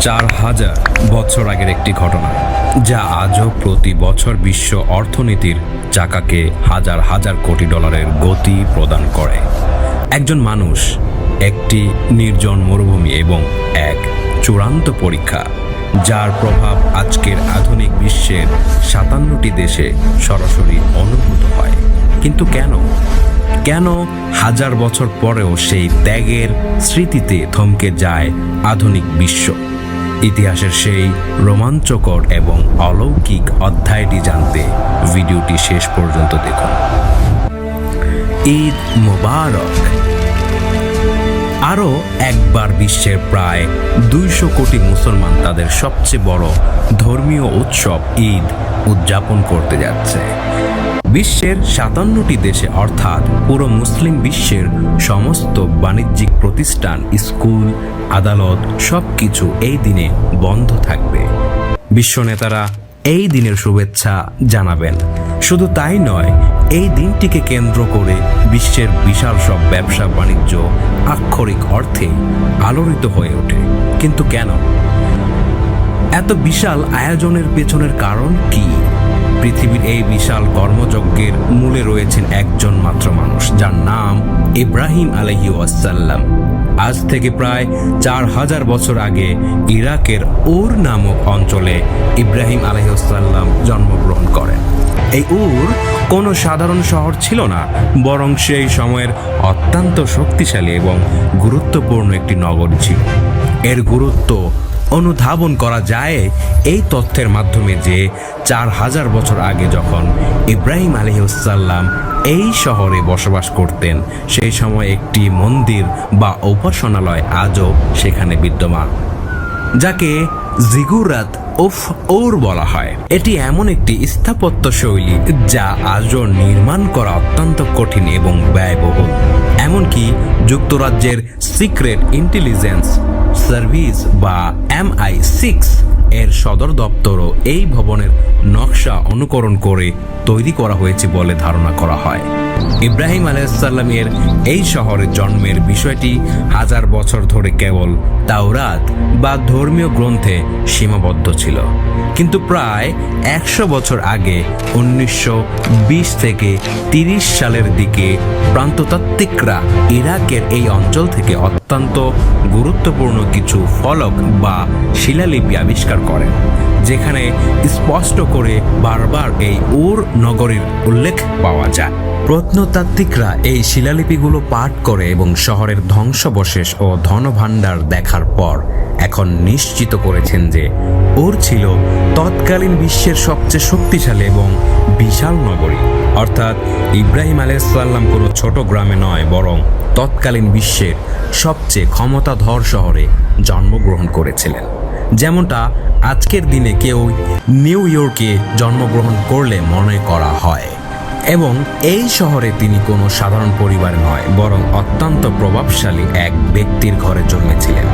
4000 বছর আগের একটি ঘটনা, যা আজও প্রতি বছর বিশ্ব অর্থনীতির চাকাকে হাজার হাজার কোটি ডলারের গতি প্রদান করে। একজন মানুষ, একটি নির্জন মরুভূমি এবং এক চূড়ান্ত পরীক্ষা, যার প্রভাব আজকের আধুনিক বিশ্বের 57টি দেশে সরাসরি অনুভূত হয়। কিন্তু কেন হাজার বছর পরেও সেই ত্যাগের স্মৃতিতে থমকে যায় আধুনিক বিশ্ব? ইতিহাসের সেই রোমাঞ্চকর এবং অলৌকিক অধ্যায়টি জানতে ভিডিওটি শেষ পর্যন্ত দেখুন। ঈদ মোবারক। আরও একবার বিশ্বের প্রায় 200 কোটি মুসলমান তাদের সবচেয়ে বড় ধর্মীয় উৎসব ঈদ উদযাপন করতে যাচ্ছে। বিশ্বের 57টি দেশে, অর্থাৎ পুরো মুসলিম বিশ্বের সমস্ত বাণিজ্যিক প্রতিষ্ঠান, স্কুল, আদালত সবকিছু এই দিনে বন্ধ থাকবে। বিশ্ব নেতারা এই দিনের শুভেচ্ছা জানাবেন। শুধু তাই নয়, এই দিনটিকে কেন্দ্র করে বিশ্বের বিশাল সব ব্যবসা বাণিজ্য আক্ষরিক অর্থে আলোড়িত হয়ে ওঠে। কিন্তু কেন এত বিশাল আয়োজনের পেছনের কারণ কি? পৃথিবীর এই বিশাল কর্মযজ্ঞের মূলে রয়েছেন একজন মাত্র মানুষ, যার নাম ইব্রাহিম আলাইহিস সালাম। আজ থেকে প্রায় 4000 বছর আগে ইরাকের উর নামক অঞ্চলে ইব্রাহিম আলাইহিস সালাম জন্মগ্রহণ করেন। এই উর কোনো সাধারণ শহর ছিল না, বরং সেই সময়ের অত্যন্ত শক্তিশালী এবং গুরুত্বপূর্ণ একটি নগরী ছিল। এর গুরুত্ব অনুধাবন করা যায় এই তথ্যের মাধ্যমে যে 4000 বছর আগে যখন ইব্রাহিম আলাইহিস সালাম এই শহরে বসবাস করতেন, সেই সময় একটি মন্দির বা উপাসনালয় আজও সেখানে বিদ্যমান, যাকে জিগুরাত ওর বলা হয়। এটি এমন একটি স্থাপত্য শৈলী যা আজও নির্মাণ করা অত্যন্ত কঠিন এবং ব্যয়বহুল। এমনকি যুক্তরাজ্যের সিক্রেট ইন্টেলিজেন্স সার্ভিস বা MI6 এর সদর দপ্তরও এই ভবনের নকশা অনুকরণ করে তৈরি করা হয়েছে বলে ধারণা করা হয়। ইব্রাহিম আলাইহিস সালামের এই শহরে জন্মের বিষয়টি হাজার বছর ধরে কেবল তাওরাত বা ধর্মীয় গ্রন্থে সীমাবদ্ধ ছিল। কিন্তু প্রায় 100 বছর আগে 1920 থেকে 30 সালের দিকে প্রান্ততাত্ত্বিকরা ইরাকের এই অঞ্চল থেকে অত্যন্ত গুরুত্বপূর্ণ কিছু ফলক বা শিলালিপি আবিষ্কার করেন, যেখানে স্পষ্ট করে বারবার এই উর নগরীর উল্লেখ পাওয়া যায়। প্রত্নতাত্ত্বিকরা এই শিলালিপিগুলো পাঠ করে এবং শহরের ধ্বংসাবশেষ ও ধনভাণ্ডার দেখার পর এখন নিশ্চিত করেছেন যে উর ছিল তৎকালীন বিশ্বের সবচেয়ে শক্তিশালী এবং বিশাল নগরী। অর্থাৎ ইব্রাহিম আলাইহিস সালাম কোনো ছোট গ্রামে নয়, বরং তৎকালীন বিশ্বের সবচেয়ে ক্ষমতাধর শহরে জন্মগ্রহণ করেছিলেন। যেমনটা আজকের দিনে কেউ নিউ ইয়র্কে জন্মগ্রহণ করলে মনে করা হয়। এবং এই শহরে তিনি কোনো সাধারণ পরিবার নয়, বরং অত্যন্ত প্রভাবশালী এক ব্যক্তির ঘরে জন্মেছিলেন,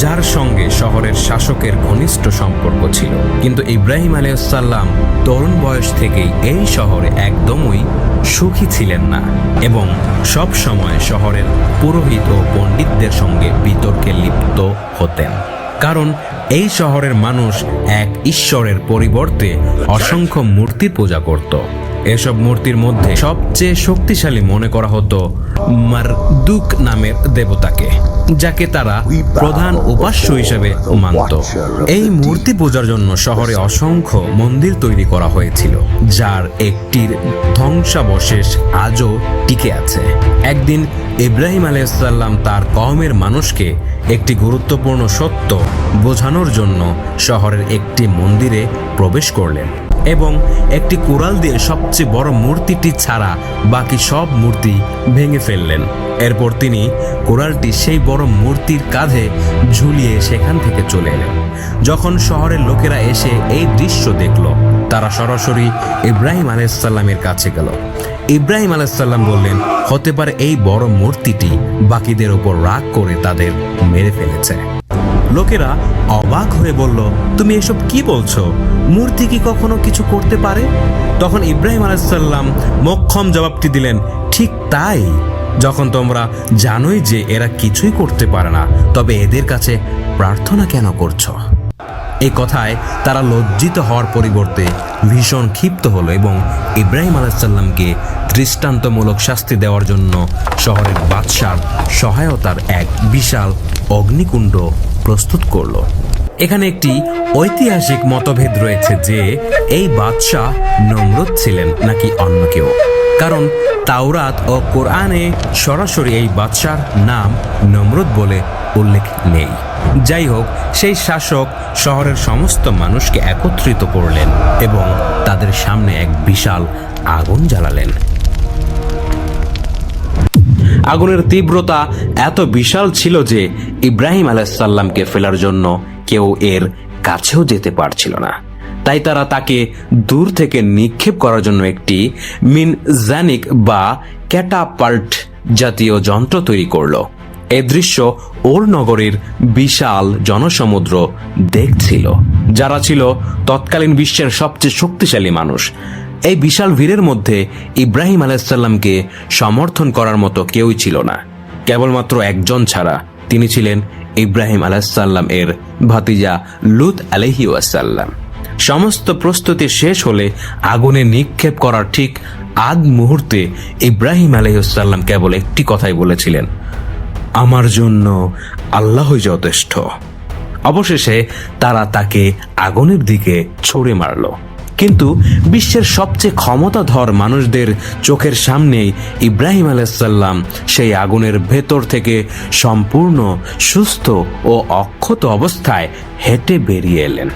যার সঙ্গে শহরের শাসকের ঘনিষ্ঠ সম্পর্ক ছিল। কিন্তু ইব্রাহিম আলাইহিস সালাম তরুণ বয়স থেকেই এই শহরে একদমই সুখী ছিলেন না এবং সব সময় শহরের পুরোহিত ও পণ্ডিতদের সঙ্গে বিতর্কে লিপ্ত হতেন। কারণ এই শহরের মানুষ এক ঈশ্বরের পরিবর্তে অসংখ্য মূর্তির পূজা করত। এসব মূর্তির মধ্যে সবচেয়ে শক্তিশালী মনে করা হতো মারদুক নামের দেবতাকে, যাকে তারা প্রধান উপাস্য হিসেবে মানত। এই মূর্তি পূজার জন্য শহরে অসংখ্য মন্দির তৈরি করা হয়েছিল, যার একটির ধ্বংসাবশেষ আজও টিকে আছে। একদিন ইব্রাহিম আলাইহিস সালাম তার কওমের মানুষকে একটি গুরুত্বপূর্ণ সত্য বোঝানোর জন্য শহরের একটি মন্দিরে প্রবেশ করলেন এবং একটি কুড়াল দিয়ে সবচেয়ে বড় মূর্তিটি ছাড়া বাকি সব মূর্তি ভেঙে ফেললেন। এরপর তিনি কুড়ালটি সেই বড় মূর্তির কাঁধে ঝুলিয়ে সেখান থেকে চলে এলেন। যখন শহরের লোকেরা এসে এই দৃশ্য দেখল, তারা সরাসরি ইব্রাহিম আলাইহিস সালামের কাছে গেল। ইব্রাহিম আলাইহিস সালাম বললেন, হতে পারে এই বড় মূর্তিটি বাকিদের ওপর রাগ করে তাদের মেরে ফেলেছে। লোকেরা অবাক হয়ে বলল, তুমি এসব কি বলছো? মূর্তি কি কখনো কিছু করতে পারে? তখন ইব্রাহিম আলাইহিস সালাম মোক্ষম জবাবটি দিলেন, ঠিক তাই, যখন তোমরা জানোই যে এরা কিছুই করতে পারে না, তবে এদের কাছে প্রার্থনা কেন করছো? এই কথায় তারা লজ্জিত হওয়ার পরিবর্তে ভীষণ ক্ষিপ্ত হলো এবং ইব্রাহিম আলাইহিসসালামকে দৃষ্টান্তমূলক শাস্তি দেওয়ার জন্য শহরের বাদশার সহায়তার এক বিশাল অগ্নিকুণ্ড প্রস্তুত করলো। এখানে একটি ঐতিহাসিক মতভেদ রয়েছে যে এই বাদশাহ নমরুদ ছিলেন নাকি অন্য কেউ, কারণ তাওরাত ও কোরআনে সরাসরি এই বাদশার নাম নমরুদ বলে উল্লেখ নেই। যাই হোক, সেই শাসক শহরের সমস্ত মানুষকে একত্রিত করলেন এবং তাদের সামনে এক বিশাল আগুন জ্বালালেন। আগুনের তীব্রতা এত বিশাল ছিল যে ইব্রাহিম আলাইহিসসালামকে ফেলার জন্য কেউ এর কাছেও যেতে পারছিল না। তাই তারা তাকে দূর থেকে নিক্ষেপ করার জন্য একটি মিনজানিক বা ক্যাটাপাল্ট জাতীয় যন্ত্র তৈরি করলো। এ দৃশ্য ওর নগরীর বিশাল জনসমুদ্র দেখছিল, যারা ছিল তৎকালীন বিশ্বের সবচেয়ে শক্তিশালী মানুষ। এই বিশাল ভিড়ের মধ্যে ইব্রাহিম আলাইহিসসালামকে সমর্থন করার মতো কেউই ছিল না, কেবলমাত্র একজন ছাড়া। তিনি ছিলেন ইব্রাহিম আলাইহিসসালাম এর ভাতিজা লূত আলাইহিসসালাম। সমস্ত প্রস্তুতি শেষ হলে আগুনে নিক্ষেপ করার ঠিক আগ মুহূর্তে ইব্রাহিম আলাইহিসসালাম কেবল একটি কথাই বলেছিলেন, আমার জন্য আল্লাহই যথেষ্ট। অবশেষে তারা তাকে আগুনের দিকে ছুঁড়ে মারল, কিন্তু বিশ্বের সবচেয়ে ক্ষমতাধর মানুষদের চোখের সামনেই ইব্রাহিম আলাইহিসসালাম সেই আগুনের ভেতর থেকে সম্পূর্ণ সুস্থ ও অক্ষত অবস্থায় হেঁটে বেরিয়ে এলেন।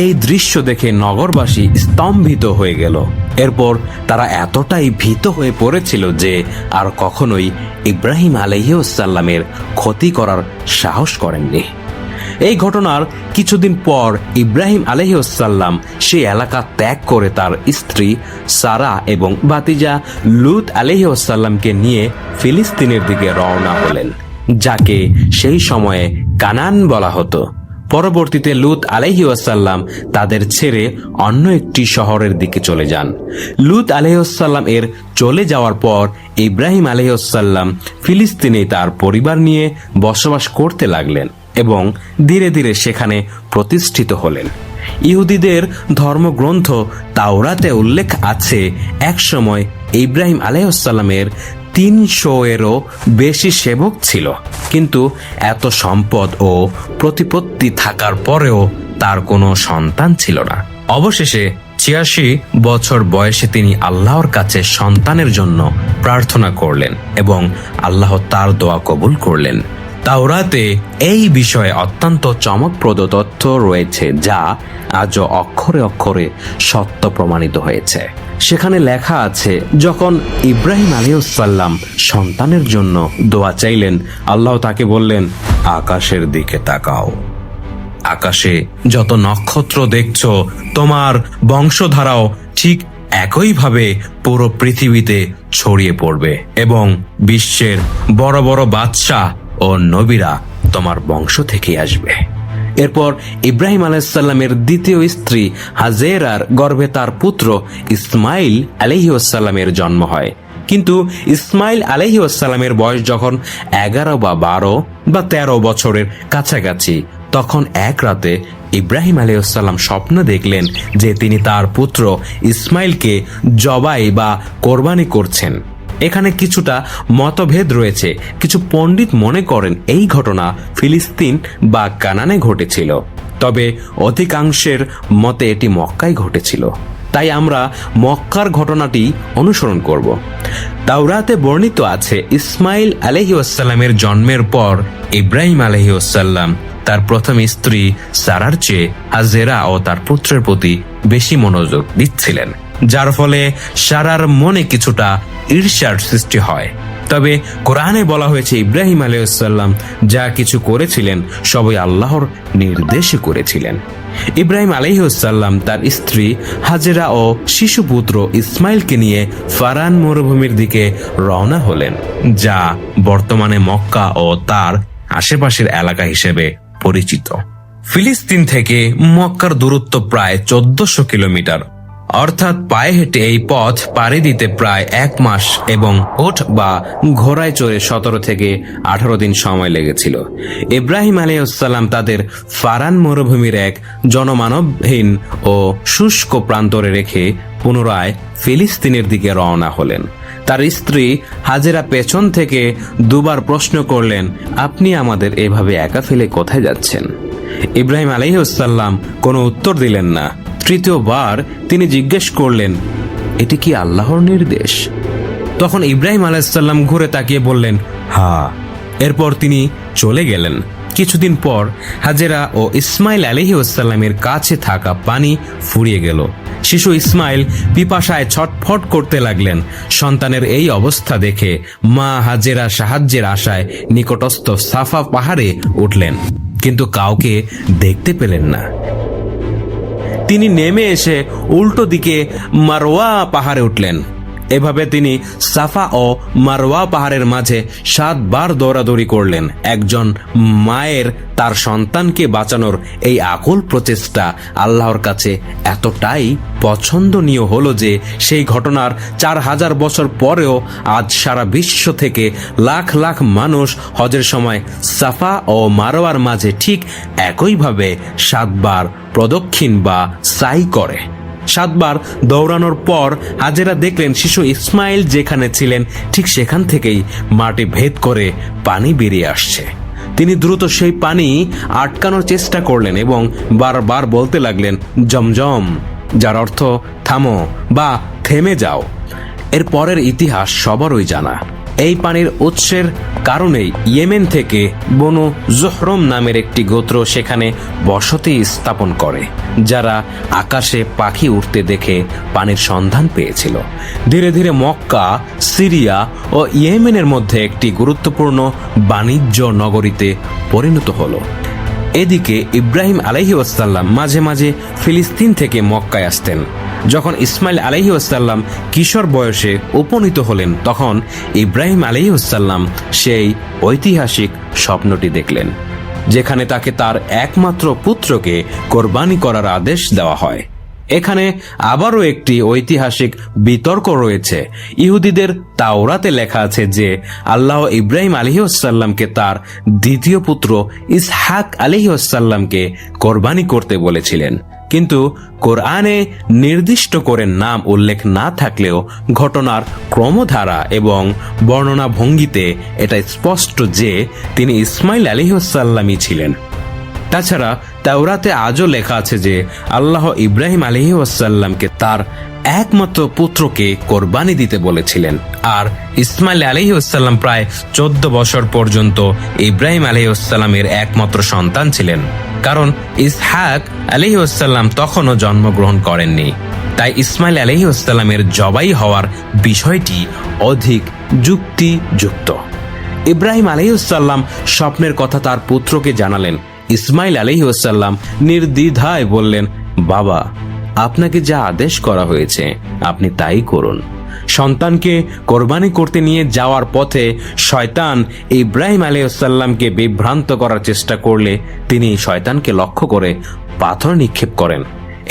এই দৃশ্য দেখে নগরবাসী স্তম্ভিত হয়ে গেল। এরপর তারা এতটাই ভীত হয়ে পড়েছিল যে আর কখনোই ইব্রাহিম আলাইহিসসালামের ক্ষতি করার সাহস করেননি। এই ঘটনার কিছুদিন পর ইব্রাহিম আলাইহিসসালাম সেই এলাকা ত্যাগ করে তার স্ত্রী সারা এবং ভাতিজা লূত আলাইহিসসালামকে নিয়ে ফিলিস্তিনের দিকে রওনা হলেন, যাকে সেই সময়ে কানান বলা হতো। পরবর্তীতে লূত আলাইহিসসালাম তাদের ছেড়ে অন্য একটি শহরের দিকে চলে যান। লূত আলাইহিসসালাম এর চলে যাওয়ার পর ইব্রাহিম আলাইহিসসালাম ফিলিস্তিনে তার পরিবার নিয়ে বসবাস করতে লাগলেন এবং ধীরে ধীরে সেখানে প্রতিষ্ঠিত হলেন। ইহুদিদের ধর্মগ্রন্থ তাওরাতে উল্লেখ আছে, একসময় ইব্রাহিম আলাইহিসসালামের 300-এরও বেশি সেবক ছিল, কিন্তু এত সম্পদ ও প্রতিপত্তি থাকার পরেও তার কোনো সন্তান ছিল না। অবশেষে 86 বছর বয়সে তিনি আল্লাহর কাছে সন্তানের জন্য প্রার্থনা করলেন এবং আল্লাহ তার দোয়া কবুল করলেন। তাওরাতে এই বিষয়ে অত্যন্ত চমকপ্রদ তথ্য রয়েছে, যা আজও অক্ষরে অক্ষরে সত্য প্রমাণিত হয়েছে। সেখানে লেখা আছে, যখন ইব্রাহিম আলাইহিসসালাম সন্তানের জন্য দোয়া চাইলেন, আল্লাহ তাকে বললেন, আকাশের দিকে তাকাও। আকাশে যত নক্ষত্র দেখছো, তোমার বংশধারাও ঠিক একইভাবে পুরো পৃথিবীতে ছড়িয়ে পড়বে এবং বিশ্বের বড় বড় বাদশাহ ও নবীরা তোমার বংশ থেকে আসবে। এরপর ইব্রাহিম আলাইহিসসালামের দ্বিতীয় স্ত্রী হাজেরার গর্ভে তার পুত্র ইসমাইল আলাইহিসসালামের জন্ম হয়। কিন্তু ইসমাইল আলাইহিসসালামের বয়স যখন 11 বা 12 বা 13 বছরের কাছাকাছি, তখন এক রাতে ইব্রাহিম আলাইহিসসালাম স্বপ্ন দেখলেন যে তিনি তার পুত্র ইসমাইলকে জবাই বা কোরবানি করছেন। এখানে কিছুটা মতভেদ রয়েছে। কিছু পণ্ডিত মনে করেন এই ঘটনা ফিলিস্তিন বা কানানে ঘটেছিল, তবে অধিকাংশের মতে এটি মক্কায় ঘটেছিল। তাই আমরা মক্কার ঘটনাটি অনুসরণ করব। তাওরাতে বর্ণিত আছে, ইসমাইল আলাইহিসসালামের জন্মের পর ইব্রাহিম আলাইহিসসালাম তার প্রথম স্ত্রী সারার চেয়ে হাজেরা ও তার পুত্রের প্রতি বেশি মনোযোগ দিচ্ছিলেন, যার ফলে সারার মনে কিছুটা ঈর্ষার সৃষ্টি হয়। তবে কোরআনে বলা হয়েছে, ইব্রাহিম আলাইহিসসালাম যা কিছু করেছিলেন সবই আল্লাহর নির্দেশে করেছিলেন। ইব্রাহিম আলাইহিসসালাম তার স্ত্রী হাজেরা ও শিশুপুত্র ইসমাইলকে নিয়ে ফারান মরুভূমির দিকে রওনা হলেন, যা বর্তমানে মক্কা ও তার আশেপাশের এলাকা হিসেবে পরিচিত। ফিলিস্তিন থেকে মক্কার দূরত্ব প্রায় 1400 কিলোমিটার। অর্থাৎ পায়ে হেঁটে এই পথ পাড়ি দিতে প্রায় 1 মাস এবং ওট বা ঘোড়ায় চড়ে 17 থেকে 18 দিন সময় লেগেছিল। ইব্রাহিম আলাইহিসসালাম তাদের ফারান মরুভূমির এক জনমানবহীন ও শুষ্ক প্রান্তরে রেখে পুনরায় ফিলিস্তিনের দিকে রওনা হলেন। তার স্ত্রী হাজেরা পেছন থেকে দুবার প্রশ্ন করলেন, আপনি আমাদের এভাবে একা ফেলে কোথায় যাচ্ছেন? ইব্রাহিম আলাইহিসসালাম কোনো উত্তর দিলেন না। তৃতীয়বার তিনি জিজ্ঞেস করলেন, এটি কি আল্লাহর নির্দেশ? তখন ইব্রাহিম আলাইহিসসালাম ঘুরে তাকিয়ে বললেন, হ্যাঁ। এরপর তিনি চলে গেলেন। কিছুদিন পর হাজেরা ও ইসমাইল আলাইহিসসালামের কাছে থাকা পানি ফুরিয়ে গেল। শিশু ইসমাইল পিপাসায় ছটফট করতে লাগলেন। সন্তানের এই অবস্থা দেখে মা হাজেরা সাহায্যের আশায় নিকটস্থ সাফা পাহাড়ে উঠলেন, কিন্তু কাউকে দেখতে পেলেন না। তিনি নেমে এসে উল্টো দিকে মারওয়া পাহাড়ে উঠলেন। এভাবে তিনি সাফা ও মারওয়া পাহাড়ের মাঝে 7 বার দৌড়াদৌড়ি করলেন। একজন মায়ের তার সন্তানকে বাঁচানোর এই আকুল প্রচেষ্টা আল্লাহর কাছে এতটাই পছন্দনীয় হলো যে সেই ঘটনার 4000 বছর পরেও আজ সারা বিশ্ব থেকে লাখ লাখ মানুষ হজের সময় সাফা ও মারওয়ার মাঝে ঠিক একইভাবে 7 বার প্রদক্ষিণ বা সাই করে। 7 বার দৌড়ানোর পর হাজেরা দেখলেন শিশু ইসমাইল যেখানে ছিলেন ঠিক সেখান থেকেই মাটি ভেদ করে পানি বেরিয়ে আসছে। তিনি দ্রুত সেই পানি আটকানোর চেষ্টা করলেন এবং বারবার বলতে লাগলেন, জমজম, যার অর্থ থামো বা থেমে যাও। এর পরের ইতিহাস সবারই জানা। এই পানির উৎসের কারণেই ইয়েমেন থেকে বনু জোহরম নামের একটি গোত্র সেখানে বসতি স্থাপন করে, যারা আকাশে পাখি উঠতে দেখে পানির সন্ধান পেয়েছিল। ধীরে ধীরে মক্কা, সিরিয়া ও ইয়েমেনের মধ্যে একটি গুরুত্বপূর্ণ বাণিজ্য নগরীতে পরিণত হলো। এদিকে ইব্রাহিম আলাইহিসসালাম মাঝে মাঝে ফিলিস্তিন থেকে মক্কায় আসতেন। যখন ইসমাইল আলাইহিসসালাম কিশোর বয়সে উপনীত হলেন, তখন ইব্রাহিম আলাইহিসসালাম সেই ঐতিহাসিক স্বপ্নটি দেখলেন, যেখানে তাকে তার একমাত্র পুত্রকে কোরবানি করার আদেশ দেওয়া হয়। এখানে আবারও একটি ঐতিহাসিক বিতর্ক রয়েছে। ইহুদিদের তাওরাতে লেখা আছে যে আল্লাহ ইব্রাহিম আলাইহিসসালামকে তার দ্বিতীয় পুত্র ইসহাক আলাইহিসসালামকে কোরবানি করতে বলেছিলেন, কিন্তু কোরআনে নির্দিষ্ট করে নাম উল্লেখ না থাকলেও ঘটনার ক্রমধারা এবং বর্ণনা ভঙ্গিতে এটা স্পষ্ট যে তিনি ইসমাইল আলাইহিসসালামই ছিলেন। তাছাড়া তাওরাতে আজও লেখা আছে যে আল্লাহ ইব্রাহিম আলাইহিসসালামকে তার একমাত্র পুত্রকে কোরবানি দিতে বলেছিলেন। আর ইসমাইল আলাইহিসসালাম প্রায় 14 বছর পর্যন্ত ইব্রাহিম আলাইহিসসালামের একমাত্র সন্তান ছিলেন, কারণ ইসহাক আলাইহিসসালাম তখনও জন্মগ্রহণ করেননি। তাই ইসমাইল আলাইহিসসালামের জবাই হওয়ার বিষয়টি অধিক যুক্তিযুক্ত। ইব্রাহিম আলাইহিসসালাম স্বপ্নের কথা তার পুত্রকে জানালেন। ইসমাইল আলাইহিসসালাম নির্দ্বিধায় বললেন, বাবা, আপনাকে যা আদেশ করা হয়েছে আপনি তাই করুন। সন্তানকে কোরবানি করতে নিয়ে যাওয়ার পথে শয়তান ইব্রাহিম আলাইহিসসালামকে বিভ্রান্ত করার চেষ্টা করলে তিনি শয়তানকে লক্ষ্য করে পাথর নিক্ষেপ করেন।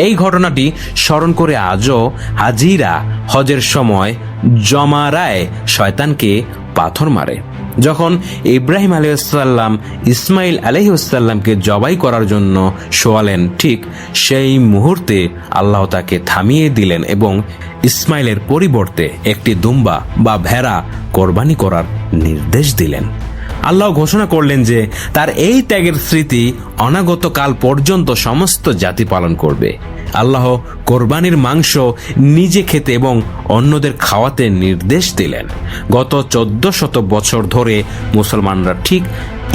এই ঘটনাটি স্মরণ করে আজও হাজিরা হজের সময় জমারায় শয়তানকে পাথর মারে। যখন ইব্রাহিম আলাইহিসসালাম ইসমাইল আলাইহিসসালামকে জবাই করার জন্য শোয়ালেন, ঠিক সেই মুহূর্তে আল্লাহ তাকে থামিয়ে দিলেন এবং ইসমাইলের পরিবর্তে একটি দুম্বা বা ভেড়া কোরবানি করার নির্দেশ দিলেন। আল্লাহ ঘোষণা করলেন যে তার এই ত্যাগের স্মৃতি অনাগত কাল পর্যন্ত সমস্ত জাতি পালন করবে। আল্লাহ কোরবানির মাংস নিজে খেতে এবং অন্যদের খাওয়াতে নির্দেশ দিলেন। গত 1400 বছর ধরে মুসলমানরা ঠিক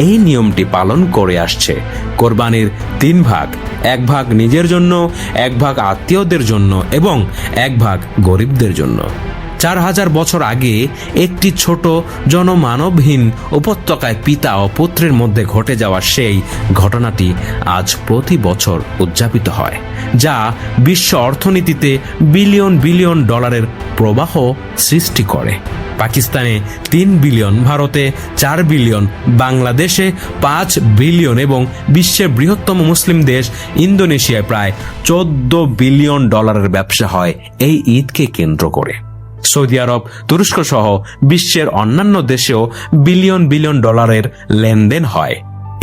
এই নিয়মটি পালন করে আসছে। কোরবানির 3 ভাগ, 1 ভাগ নিজের জন্য, 1 ভাগ আত্মীয়দের জন্য এবং 1 ভাগ গরিবদের জন্য। 4000 বছর আগে একটি ছোট জনমানবহীন উপত্যকায় পিতা ও পুত্রের মধ্যে ঘটে যাওয়া সেই ঘটনাটি আজ প্রতি বছর উদযাপিত হয়, যা বিশ্ব অর্থনীতিতে বিলিয়ন বিলিয়ন ডলারের প্রবাহ সৃষ্টি করে। পাকিস্তানে 3 বিলিয়ন, ভারতে 4 বিলিয়ন, বাংলাদেশে 5 বিলিয়ন এবং বিশ্বের বৃহত্তম মুসলিম দেশ ইন্দোনেশিয়ায় প্রায় 14 বিলিয়ন ডলারের ব্যবসা হয় এই ঈদকে কেন্দ্র করে। সৌদি আরব, তুরস্ক সহ বিশ্বের অন্যান্য দেশেও বিলিয়ন বিলিয়ন ডলারের লেনদেন হয়।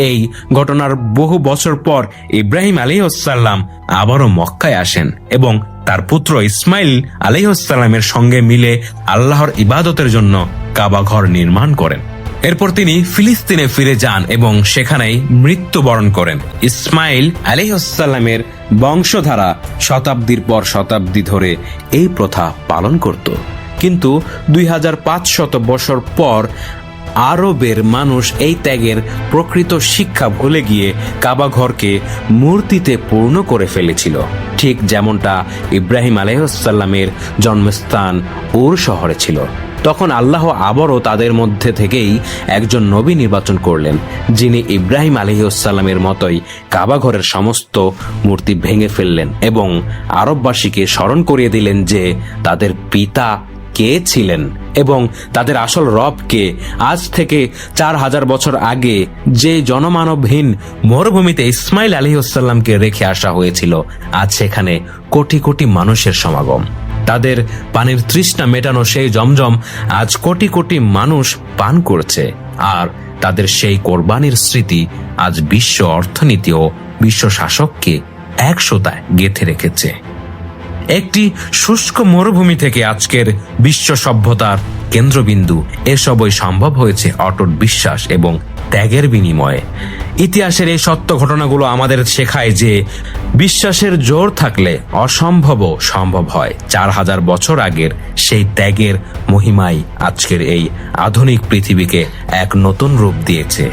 এই ঘটনার বহু বছর পর ইব্রাহিম আলাইহিসসালাম আবারও মক্কায় আসেন এবং তার পুত্র ইসমাইল আলাইহিসসালামের সঙ্গে মিলে আল্লাহর ইবাদতের জন্য কাবা ঘর নির্মাণ করেন। এরপর তিনি ফিলিস্তিনে ফিরে যান এবং সেখানেই মৃত্যুবরণ করেন। ইসমাইল আলাইহিসসালামের বংশধারা শতাব্দীর পর শতাব্দী ধরে এই প্রথা পালন করত, কিন্তু 2500 বছর পর আরবের মানুষ এই ত্যাগের প্রকৃত শিক্ষা ভুলে গিয়ে কাবা ঘরকে মূর্তিতে পূর্ণ করে ফেলেছিল, ঠিক যেমনটা ইব্রাহিম আলাইহিসসালামের জন্মস্থান উর শহরে ছিল। তখন আল্লাহ আবারও তাদের মধ্যে থেকেই একজন নবী নির্বাচন করলেন, যিনি ইব্রাহিম আলাইহিসসালামের মতোই কাবা ঘরের সমস্ত মূর্তি ভেঙে ফেললেন এবং আরববাসীকে স্মরণ করিয়ে দিলেন যে তাদের পিতা কে ছিলেন এবং তাদের আসল রব কে। আজ থেকে 4000 বছর আগে যে জনমানবহীন মরুভূমিতে ইসমাইল আলাইহিসসালামকে রেখে আসা হয়েছিল, আজ সেখানে কোটি কোটি মানুষের সমাগম। তাদের পানির তৃষ্ণা মেটানো সেই জমজম আজ কোটি কোটি মানুষ পান করছে, আর তাদের সেই কোরবানির স্মৃতি আজ বিশ্ব অর্থনীতি ও বিশ্ব শাসককে একশোতায় গেঁথে রেখেছে। একটি শুষ্ক মরুভূমি থেকে আজকের বিশ্ব সভ্যতার কেন্দ্রবিন্দু, এসবই সম্ভব হয়েছে অটুট বিশ্বাস এবং ত্যাগের বিনিময়ে। ইতিহাসের এই সত্য ঘটনাগুলো আমাদের শেখায় যে বিশ্বাসের জোর থাকলে অসম্ভবও সম্ভব হয়। 4000 বছর আগের সেই ত্যাগের মহিমাই আজকের এই আধুনিক পৃথিবীকে এক নতুন রূপ দিয়েছে।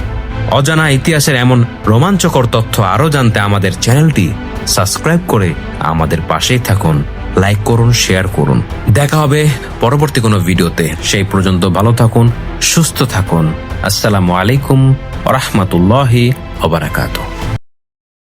অজানা ইতিহাসের এমন রোমাঞ্চকর তথ্য আরও জানতে আমাদের চ্যানেলটি সাবস্ক্রাইব করে আমাদের পাশেই থাকুন, লাইক করুন, শেয়ার করুন। দেখা হবে পরবর্তী কোনো ভিডিওতে। সেই পর্যন্ত ভালো থাকুন, সুস্থ থাকুন। আসসালামু আলাইকুম ওয়া রাহমাতুল্লাহি ওয়া বারাকাতুহু।